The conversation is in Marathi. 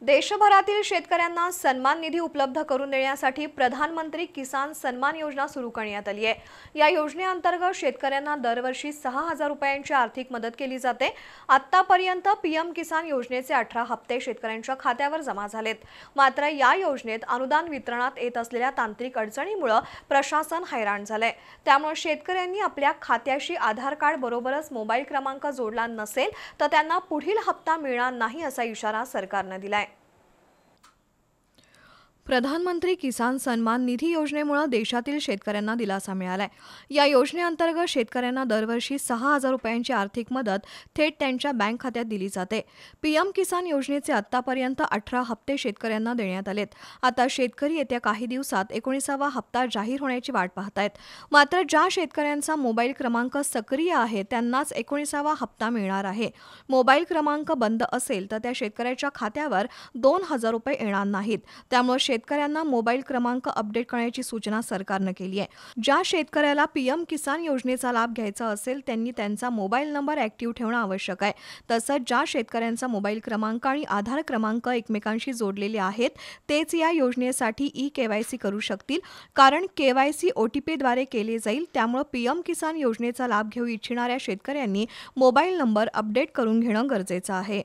देशभरातील शेतकऱ्यांना सन्मान निधी उपलब्ध करून देण्यासाठी प्रधानमंत्री किसान सन्मान योजना सुरू करण्यात आली आहे। या योजनेअंतर्गत शेतकऱ्यांना दरवर्षी 6,000 रुपयांची आर्थिक मदत केली जाते। आतापर्यंत पीएम किसान योजनेचे 18 हप्ते शेतकऱ्यांच्या खात्यावर जमा झालेत। मात्र या योजनेत अनुदान वितरणात येत असलेल्या तांत्रिक अडचणीमुळे प्रशासन हैराण झाले। त्यामुळे शेतकऱ्यांनी आपल्या खात्याशी आधार कार्ड बरोबरच मोबाईल क्रमांक जोडला नसेल तर त्यांना पुढील हप्ता मिळणार नाही असा इशारा सरकारने दिलाय। प्रधानमंत्री किसान सन्मान निधी योजनेमुळे देशातील शेतकऱ्यांना दिलासा मिळालाय। या योजनेअंतर्गत शेतकऱ्यांना दरवर्षी 6,000 रुपयांची आर्थिक मदत थेट त्यांच्या बँक खात्यात दिली जाते। पीएम किसान योजनेचे आतापर्यंत 18 हप्ते शेतकऱ्यांना देण्यात आलेत। आता शेतकरी येत्या काही दिवसात 19वा हप्ता जाहीर होण्याची वाट पाहतायत। मात्र ज्या शेतकऱ्यांचा मोबाईल क्रमांक सक्रिय आहे त्यांनाच 19वा हप्ता मिळणार आहे। मोबाईल क्रमांक बंद असेल तर त्या शेतकऱ्याच्या खात्यावर 2,000 रुपये येणार नाहीत। त्यामुळे शेतकऱ्यांना मोबाईल क्रमांक अपडेट करण्याची सूचना सरकारने केली आहे। ज्या शेतकऱ्याला पीएम किसान योजनेचा लाभ घ्यायचा असेल त्यांनी त्यांचा मोबाईल नंबर ॲक्टिव्ह ठेवणे आवश्यक आहे। तसंच ज्या शेतकऱ्यांचा मोबाईल क्रमांक आणि आधार क्रमांक एकमेकांशी जोडलेले आहेत तेच या योजनेसाठी ई-केवायसी करू शकतील, कारण केवायसी ओटीपीद्वारे केले जाईल। त्यामुळे पीएम किसान योजनेचा लाभ घेऊ इच्छिणाऱ्या शेतकऱ्यांनी मोबाईल नंबर अपडेट करून घेणे गरजेचे आहे।